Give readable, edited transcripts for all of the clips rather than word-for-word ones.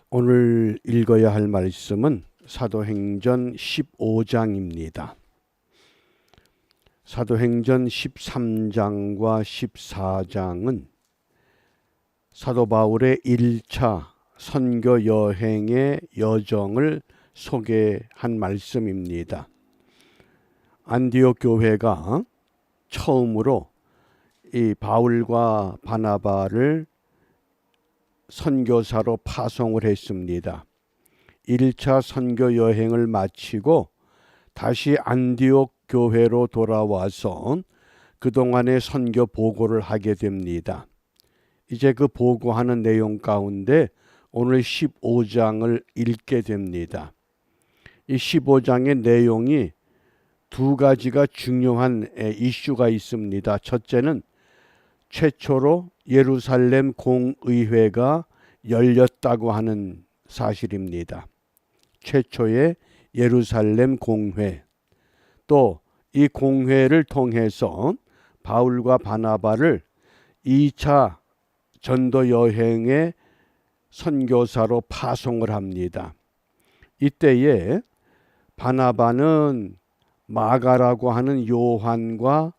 오늘 읽어야 할 말씀은 사도행전 15장입니다. 사도행전 13장과 14장은 사도 바울의 1차 선교 여행의 여정을 소개한 말씀입니다. 안디옥 교회가 처음으로 이 바울과 바나바를 선교사로 파송을 했습니다. 1차 선교 여행을 마치고 다시 안디옥 교회로 돌아와서 그동안의 선교 보고를 하게 됩니다. 이제 그 보고하는 내용 가운데 오늘 15장을 읽게 됩니다. 이 15장의 내용이 두 가지가 중요한 이슈가 있습니다. 첫째는 최초로 예루살렘 공의회가 열렸다고 하는 사실입니다. 최초의 예루살렘 공회. 또 이 공회를 통해서 바울과 바나바를 2차 전도 여행의 선교사로 파송을 합니다. 이때에 바나바는 마가라고 하는 요한과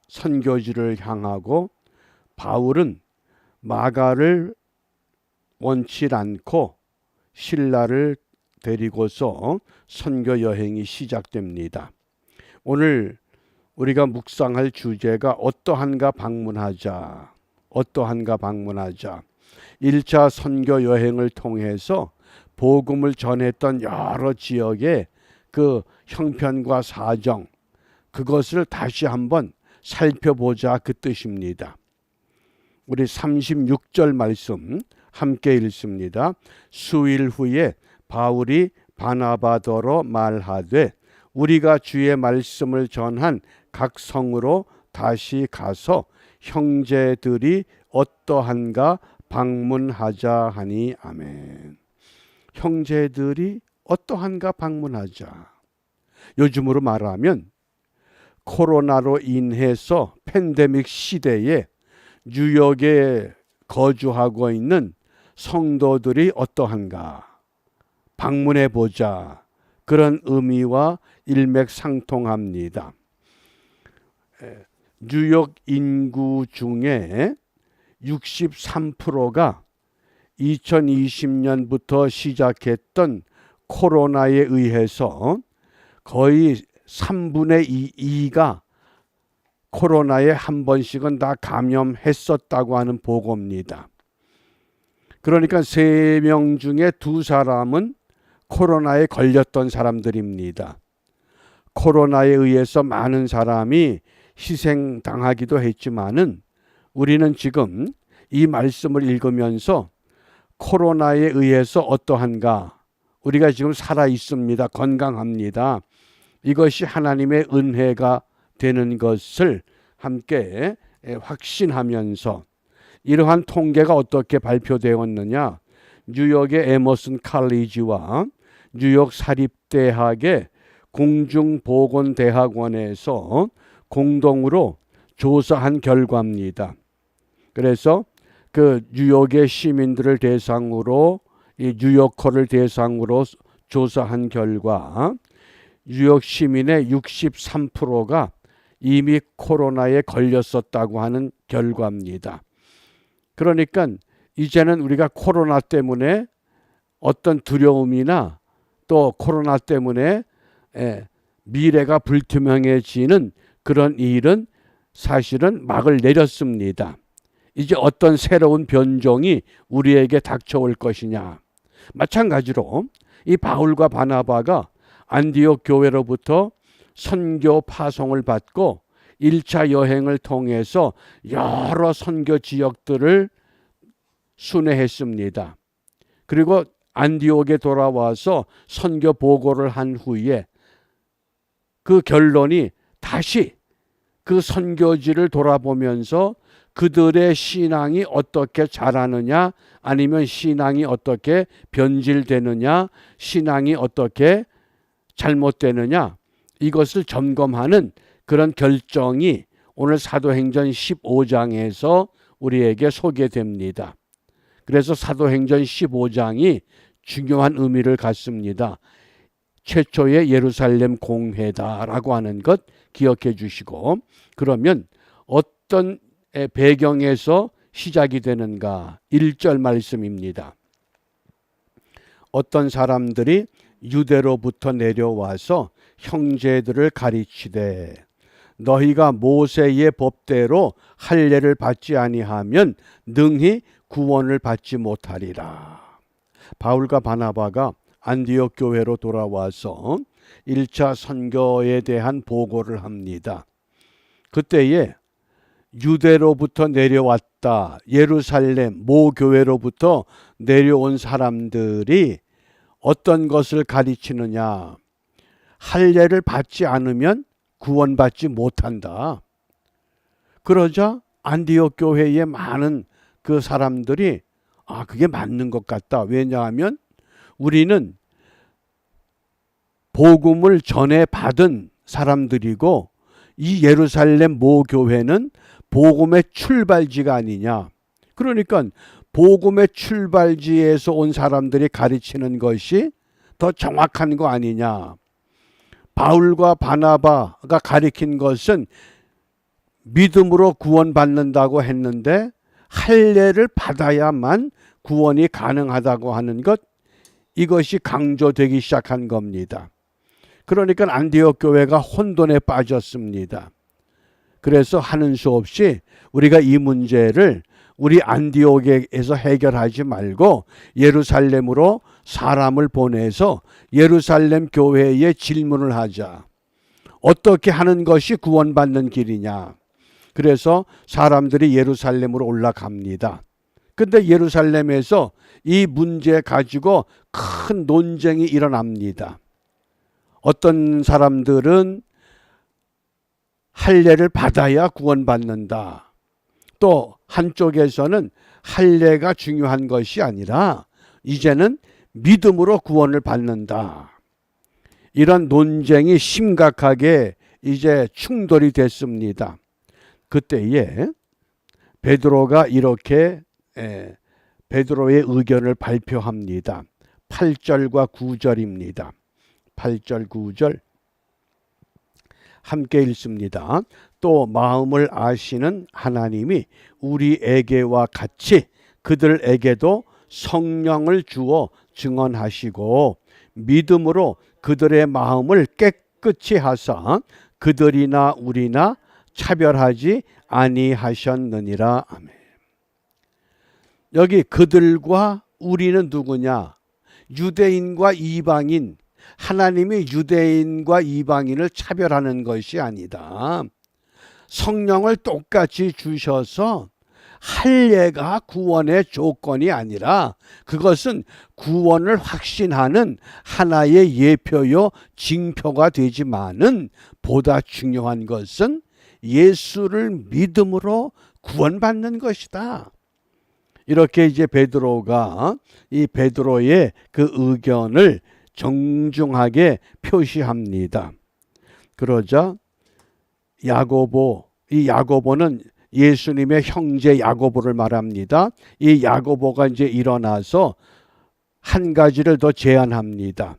선교지를 향하고 바울은 마가를 원치 않고 실라를 데리고서 선교 여행이 시작됩니다. 오늘 우리가 묵상할 주제가 어떠한가 방문하자. 1차 선교 여행을 통해서 복음을 전했던 여러 지역의 그 형편과 사정, 그것을 다시 한번 살펴보자, 그 뜻입니다. 우리 36절 말씀 함께 읽습니다. 수일 후에 바울이 바나바더러 말하되 우리가 주의 말씀을 전한 각 성으로 다시 가서 형제들이 어떠한가 방문하자 하니. 아멘. 형제들이 어떠한가 방문하자. 요즘으로 말하면 코로나로 인해서 팬데믹 시대에 뉴욕에 거주하고 있는 성도들이 어떠한가 방문해 보자, 그런 의미와 일맥상통합니다. 뉴욕 인구 중에 63%가 2020년부터 시작했던 코로나에 의해서 거의 3분의 2가 코로나에 한 번씩은 다 감염했었다고 하는 보고입니다. 그러니까 3명 중에 2사람은 코로나에 걸렸던 사람들입니다. 코로나에 의해서 많은 사람이 희생당하기도 했지만은 우리는 지금 이 말씀을 읽으면서 코로나에 의해서 어떠한가, 우리가 지금 살아 있습니다. 건강합니다. 이것이 하나님의 은혜가 되는 것을 함께 확신하면서, 이러한 통계가 어떻게 발표되었느냐, 뉴욕의 에머슨 칼리지와 뉴욕 사립대학의 공중보건대학원에서 공동으로 조사한 결과입니다. 그래서 그 뉴욕의 시민들을 대상으로, 이 뉴요커를 대상으로 조사한 결과 뉴욕 시민의 63%가 이미 코로나에 걸렸었다고 하는 결과입니다. 그러니까 이제는 우리가 코로나 때문에 어떤 두려움이나 또 코로나 때문에 미래가 불투명해지는 그런 일은 사실은 막을 내렸습니다. 이제 어떤 새로운 변종이 우리에게 닥쳐올 것이냐. 마찬가지로 이 바울과 바나바가 안디옥 교회로부터 선교 파송을 받고 1차 여행을 통해서 여러 선교 지역들을 순회했습니다. 그리고 안디옥에 돌아와서 선교 보고를 한 후에 그 결론이 다시 그 선교지를 돌아보면서 그들의 신앙이 어떻게 자라느냐, 아니면 신앙이 어떻게 변질되느냐, 신앙이 어떻게 잘못되느냐, 이것을 점검하는 그런 결정이 오늘 사도행전 15장에서 우리에게 소개됩니다. 그래서 사도행전 15장이 중요한 의미를 갖습니다. 최초의 예루살렘 공회다라고 하는 것 기억해 주시고, 그러면 어떤 배경에서 시작이 되는가? 1절 말씀입니다. 어떤 사람들이 유대로부터 내려와서 형제들을 가르치되 너희가 모세의 법대로 할례를 받지 아니하면 능히 구원을 받지 못하리라. 바울과 바나바가 안디옥 교회로 돌아와서 1차 선교에 대한 보고를 합니다. 그때에 유대로부터 내려왔다, 예루살렘 모 교회로부터 내려온 사람들이 어떤 것을 가르치느냐? 할례를 받지 않으면 구원받지 못한다. 그러자 안디옥 교회의 많은 그 사람들이 그게 맞는 것 같다. 왜냐하면 우리는 복음을 전해 받은 사람들이고 이 예루살렘 모 교회는 복음의 출발지가 아니냐. 그러니까 복음의 출발지에서 온 사람들이 가르치는 것이 더 정확한 거 아니냐. 바울과 바나바가 가르친 것은 믿음으로 구원받는다고 했는데 할례를 받아야만 구원이 가능하다고 하는 것, 이것이 강조되기 시작한 겁니다. 그러니까 안디옥 교회가 혼돈에 빠졌습니다. 그래서 하는 수 없이 우리가 이 문제를 우리 안디옥에서 해결하지 말고 예루살렘으로 사람을 보내서 예루살렘 교회에 질문을 하자. 어떻게 하는 것이 구원받는 길이냐. 그래서 사람들이 예루살렘으로 올라갑니다. 근데 예루살렘에서 이 문제 가지고 큰 논쟁이 일어납니다. 어떤 사람들은 할례를 받아야 구원받는다. 또 한쪽에서는 할례가 중요한 것이 아니라 이제는 믿음으로 구원을 받는다. 이런 논쟁이 심각하게 이제 충돌이 됐습니다. 그때에 베드로가 이렇게 베드로의 의견을 발표합니다. 8절과 9절입니다. 8절 9절 함께 읽습니다. 또 마음을 아시는 하나님이 우리에게와 같이 그들에게도 성령을 주어 증언하시고 믿음으로 그들의 마음을 깨끗이 하사 그들이나 우리나 차별하지 아니하셨느니라. 아멘. 여기 그들과 우리는 누구냐? 유대인과 이방인. 하나님이 유대인과 이방인을 차별하는 것이 아니다. 성령을 똑같이 주셔서 할례가 구원의 조건이 아니라 그것은 구원을 확신하는 하나의 예표요 징표가 되지만은 보다 중요한 것은 예수를 믿음으로 구원받는 것이다. 이렇게 이제 베드로가 이 베드로의 그 의견을 정중하게 표시합니다. 그러자 야고보, 이 야고보는 예수님의 형제 야고보를 말합니다. 이 야고보가 이제 일어나서 한 가지를 더 제안합니다.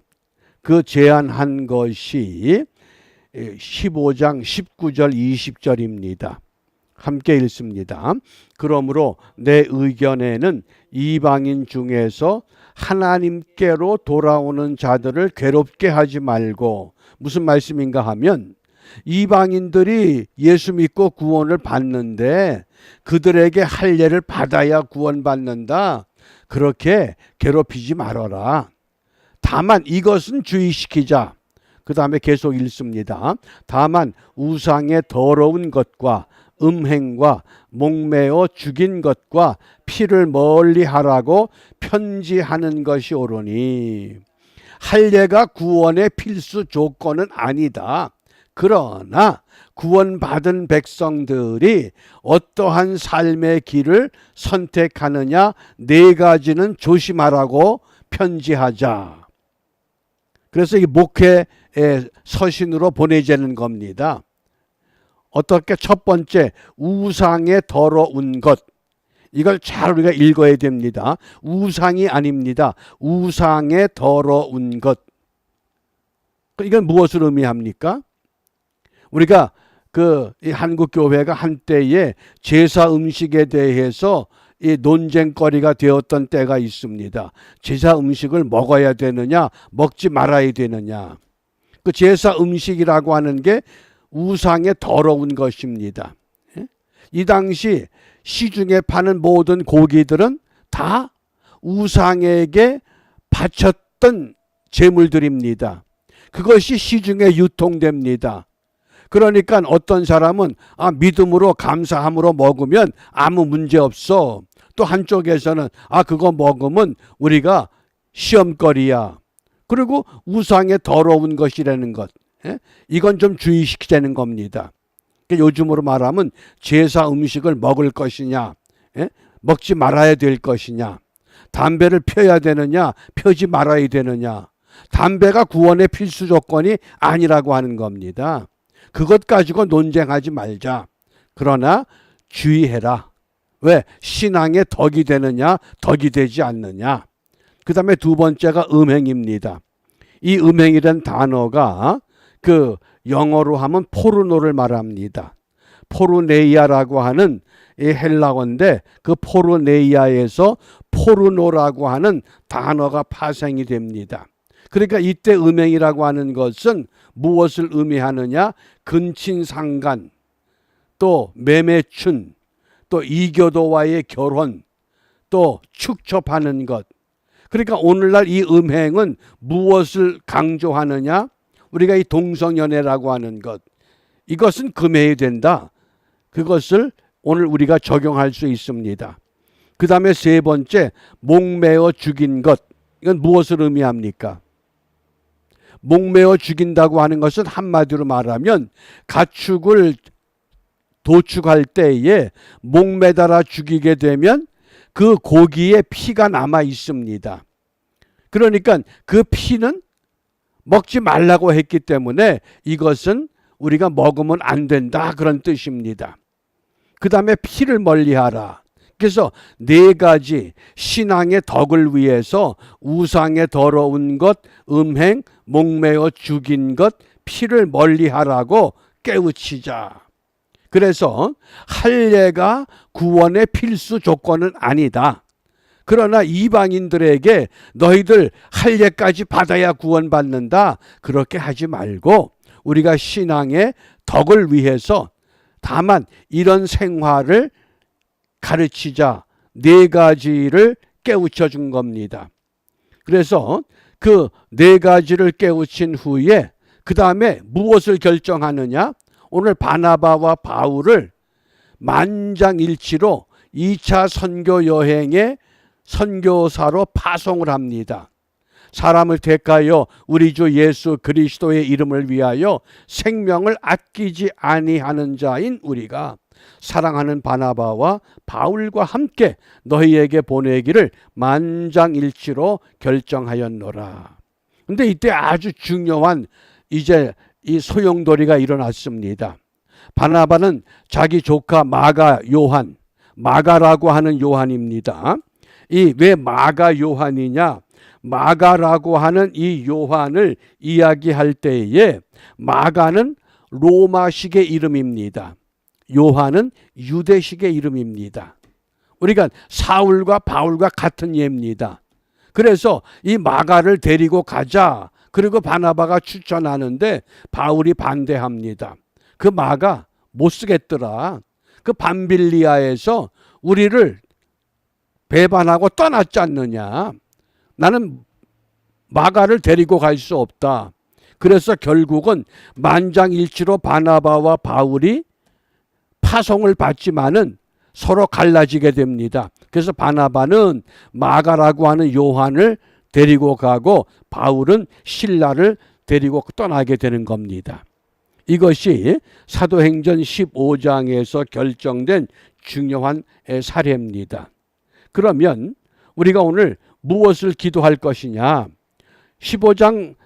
그 제안한 것이 15장 19절 20절입니다. 함께 읽습니다. 그러므로 내 의견에는 이방인 중에서 하나님께로 돌아오는 자들을 괴롭게 하지 말고, 무슨 말씀인가 하면 이방인들이 예수 믿고 구원을 받는데 그들에게 할례를 받아야 구원받는다. 그렇게 괴롭히지 말아라. 다만 이것은 주의시키자. 그 다음에 계속 읽습니다. 다만 우상의 더러운 것과 음행과 목매어 죽인 것과 피를 멀리 하라고 편지하는 것이 옳으니 할례가 구원의 필수 조건은 아니다. 그러나 구원받은 백성들이 어떠한 삶의 길을 선택하느냐 네 가지는 조심하라고 편지하자. 그래서 이 목회 서신으로 보내자는 겁니다. 어떻게? 첫 번째, 우상의 더러운 것. 이걸 잘 우리가 읽어야 됩니다. 우상이 아닙니다. 우상의 더러운 것. 이건 무엇을 의미합니까? 우리가 이 한국 교회가 한때에 제사 음식에 대해서 이 논쟁거리가 되었던 때가 있습니다. 제사 음식을 먹어야 되느냐, 먹지 말아야 되느냐. 그 제사 음식이라고 하는 게 우상의 더러운 것입니다. 이 당시 시중에 파는 모든 고기들은 다 우상에게 바쳤던 제물들입니다. 그것이 시중에 유통됩니다. 그러니까 어떤 사람은 믿음으로 감사함으로 먹으면 아무 문제 없어. 또 한쪽에서는 그거 먹으면 우리가 시험거리야. 그리고 우상의 더러운 것이라는 것. 이건 좀 주의시키자는 겁니다. 요즘으로 말하면 제사 음식을 먹을 것이냐, 먹지 말아야 될 것이냐, 담배를 펴야 되느냐, 펴지 말아야 되느냐. 담배가 구원의 필수 조건이 아니라고 하는 겁니다. 그것 가지고 논쟁하지 말자. 그러나 주의해라. 왜? 신앙의 덕이 되느냐, 덕이 되지 않느냐. 그 다음에 두 번째가 음행입니다. 이 음행이란 단어가 영어로 하면 포르노를 말합니다. 포르네이아라고 하는 이 헬라어인데 그 포르네이아에서 포르노라고 하는 단어가 파생이 됩니다. 그러니까 이때 음행이라고 하는 것은 무엇을 의미하느냐? 근친상간, 또 매매춘, 또 이교도와의 결혼, 또 축첩하는 것. 그러니까 오늘날 이 음행은 무엇을 강조하느냐? 우리가 이 동성연애라고 하는 것. 이것은 금해야 된다. 그것을 오늘 우리가 적용할 수 있습니다. 그 다음에 세 번째, 목매어 죽인 것. 이건 무엇을 의미합니까? 목매어 죽인다고 하는 것은 한마디로 말하면 가축을 도축할 때에 목매달아 죽이게 되면 그 고기에 피가 남아 있습니다. 그러니까 그 피는 먹지 말라고 했기 때문에 이것은 우리가 먹으면 안 된다, 그런 뜻입니다. 그 다음에 피를 멀리하라. 그래서 네 가지 신앙의 덕을 위해서 우상의 더러운 것, 음행, 목매어 죽인 것, 피를 멀리하라고 깨우치자. 그래서 할례가 구원의 필수 조건은 아니다. 그러나 이방인들에게 너희들 할례까지 받아야 구원받는다, 그렇게 하지 말고 우리가 신앙의 덕을 위해서 다만 이런 생활을 가르치자. 네 가지를 깨우쳐 준 겁니다. 그래서 그 네 가지를 깨우친 후에 그 다음에 무엇을 결정하느냐? 오늘 바나바와 바울을 만장일치로 2차 선교 여행에 선교사로 파송을 합니다. 사람을 택하여 우리 주 예수 그리스도의 이름을 위하여 생명을 아끼지 아니하는 자인 우리가 사랑하는 바나바와 바울과 함께 너희에게 보내기를 만장일치로 결정하였노라. 근데 이때 아주 중요한 이제 이 소용돌이가 일어났습니다. 바나바는 자기 조카 마가 요한, 마가라고 하는 요한입니다. 이 왜 마가 요한이냐? 마가라고 하는 이 요한을 이야기할 때에 마가는 로마식의 이름입니다. 요한은 유대식의 이름입니다. 우리가 사울과 바울과 같은 예입니다. 그래서 이 마가를 데리고 가자. 그리고 바나바가 추천하는데 바울이 반대합니다. 그 마가 못 쓰겠더라. 그 밤빌리아에서 우리를 배반하고 떠났지 않느냐. 나는 마가를 데리고 갈 수 없다. 그래서 결국은 만장일치로 바나바와 바울이 파송을 받지만은 서로 갈라지게 됩니다. 그래서 바나바는 마가라고 하는 요한을 데리고 가고 바울은 실라를 데리고 떠나게 되는 겁니다. 이것이 사도행전 15장에서 결정된 중요한 사례입니다. 그러면 우리가 오늘 무엇을 기도할 것이냐? 15장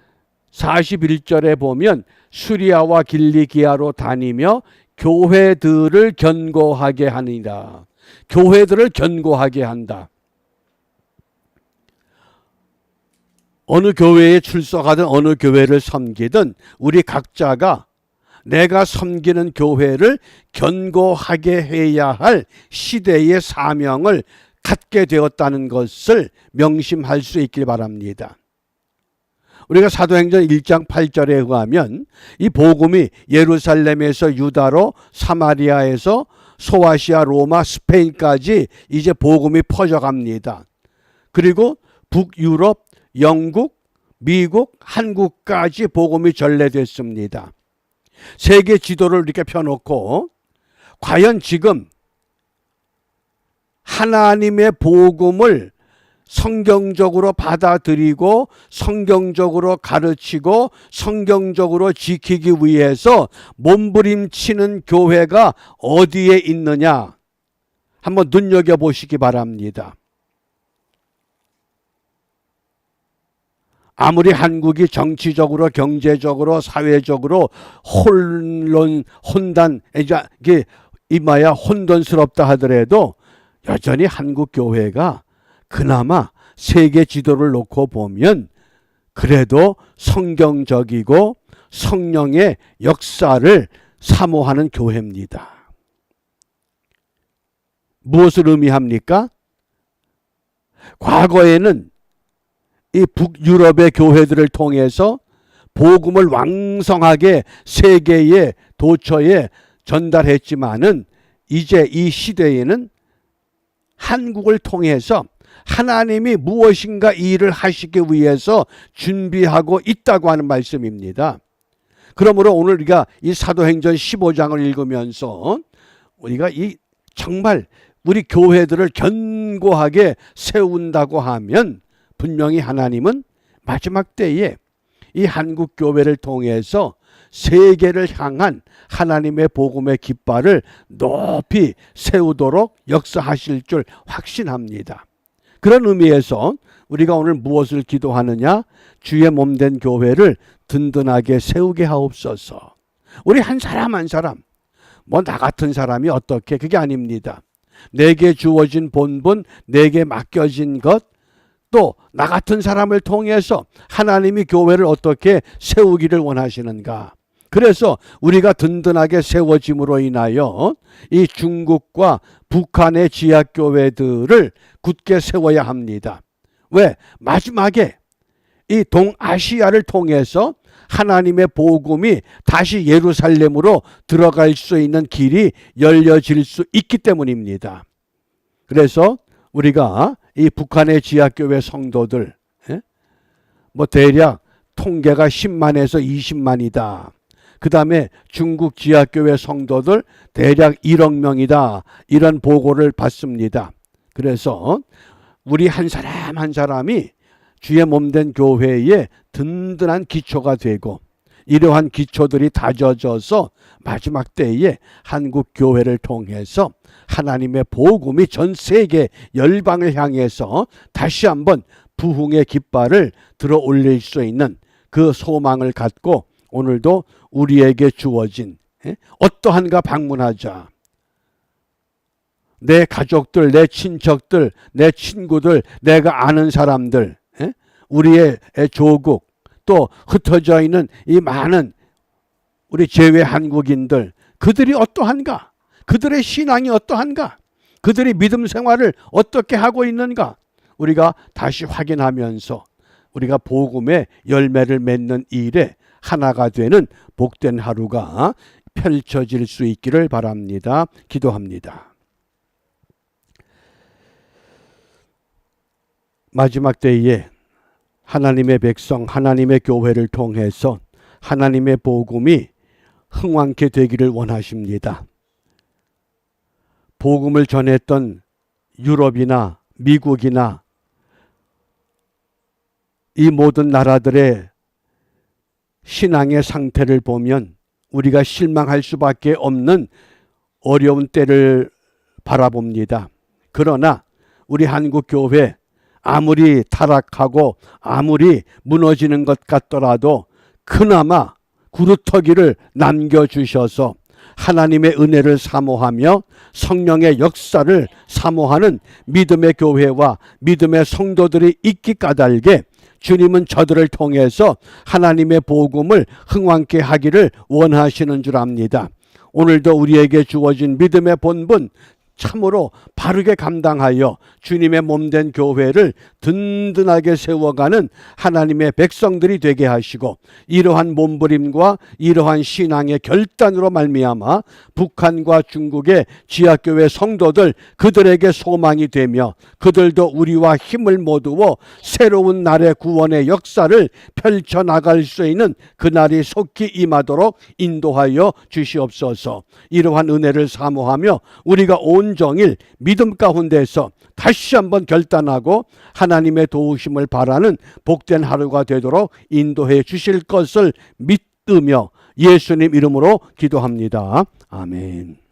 41절에 보면 수리아와 길리기아로 다니며 교회들을 견고하게 하니라. 교회들을 견고하게 한다. 어느 교회에 출석하든 어느 교회를 섬기든 우리 각자가 내가 섬기는 교회를 견고하게 해야 할 시대의 사명을 갖게 되었다는 것을 명심할 수 있길 바랍니다. 우리가 사도행전 1장 8절에 의하면 이 복음이 예루살렘에서 유다로 사마리아에서 소아시아, 로마, 스페인까지 이제 복음이 퍼져갑니다. 그리고 북유럽, 영국, 미국, 한국까지 복음이 전래됐습니다. 세계 지도를 이렇게 펴놓고 과연 지금 하나님의 복음을 성경적으로 받아들이고 성경적으로 가르치고 성경적으로 지키기 위해서 몸부림치는 교회가 어디에 있느냐 한번 눈여겨보시기 바랍니다. 아무리 한국이 정치적으로 경제적으로 사회적으로 혼돈스럽다 하더라도 여전히 한국 교회가 그나마 세계 지도를 놓고 보면 그래도 성경적이고 성령의 역사를 사모하는 교회입니다. 무엇을 의미합니까? 과거에는 이 북유럽의 교회들을 통해서 복음을 왕성하게 세계의 도처에 전달했지만은 이제 이 시대에는 한국을 통해서 하나님이 무엇인가 일을 하시기 위해서 준비하고 있다고 하는 말씀입니다. 그러므로 오늘 우리가 이 사도행전 15장을 읽으면서 우리가 이 정말 우리 교회들을 견고하게 세운다고 하면 분명히 하나님은 마지막 때에 이 한국 교회를 통해서 세계를 향한 하나님의 복음의 깃발을 높이 세우도록 역사하실 줄 확신합니다. 그런 의미에서 우리가 오늘 무엇을 기도하느냐? 주의 몸된 교회를 든든하게 세우게 하옵소서. 우리 한 사람 한 사람, 나 같은 사람이 어떻게, 그게 아닙니다. 내게 주어진 본분, 내게 맡겨진 것, 또 나 같은 사람을 통해서 하나님이 교회를 어떻게 세우기를 원하시는가. 그래서 우리가 든든하게 세워짐으로 인하여 이 중국과 북한의 지하교회들을 굳게 세워야 합니다. 왜? 마지막에 이 동아시아를 통해서 하나님의 복음이 다시 예루살렘으로 들어갈 수 있는 길이 열려질 수 있기 때문입니다. 그래서 우리가 이 북한의 지하교회 성도들 대략 통계가 10만에서 20만이다. 그 다음에 중국 지하교회 성도들 대략 1억 명이다. 이런 보고를 받습니다. 그래서 우리 한 사람 한 사람이 주의 몸된 교회의 든든한 기초가 되고 이러한 기초들이 다져져서 마지막 때에 한국 교회를 통해서 하나님의 복음이 전 세계 열방을 향해서 다시 한번 부흥의 깃발을 들어 올릴 수 있는 그 소망을 갖고 오늘도 우리에게 주어진 어떠한가 방문하자. 내 가족들, 내 친척들, 내 친구들, 내가 아는 사람들, 우리의 조국, 또 흩어져 있는 이 많은 우리 재외 한국인들, 그들이 어떠한가? 그들의 신앙이 어떠한가? 그들이 믿음 생활을 어떻게 하고 있는가? 우리가 다시 확인하면서 우리가 복음의 열매를 맺는 일에 하나가 되는 복된 하루가 펼쳐질 수 있기를 바랍니다. 기도합니다. 마지막 때에 하나님의 백성, 하나님의 교회를 통해서 하나님의 복음이 흥왕케 되기를 원하십니다. 복음을 전했던 유럽이나 미국이나 이 모든 나라들의 신앙의 상태를 보면 우리가 실망할 수밖에 없는 어려운 때를 바라봅니다. 그러나 우리 한국 교회 아무리 타락하고 아무리 무너지는 것 같더라도 그나마 구루터기를 남겨주셔서 하나님의 은혜를 사모하며 성령의 역사를 사모하는 믿음의 교회와 믿음의 성도들이 있기 까닭에 주님은 저들을 통해서 하나님의 복음을 흥왕케 하기를 원하시는 줄 압니다. 오늘도 우리에게 주어진 믿음의 본분 참으로 바르게 감당하여 주님의 몸된 교회를 든든하게 세워가는 하나님의 백성들이 되게 하시고, 이러한 몸부림과 이러한 신앙의 결단으로 말미암아 북한과 중국의 지하교회 성도들 그들에게 소망이 되며 그들도 우리와 힘을 모두어 새로운 날의 구원의 역사를 펼쳐나갈 수 있는 그날이 속히 임하도록 인도하여 주시옵소서. 이러한 은혜를 사모하며 우리가 온종일 믿음 가운데서 다시 한번 결단하고 하나님의 도우심을 바라는 복된 하루가 되도록 인도해 주실 것을 믿으며 예수님 이름으로 기도합니다. 아멘.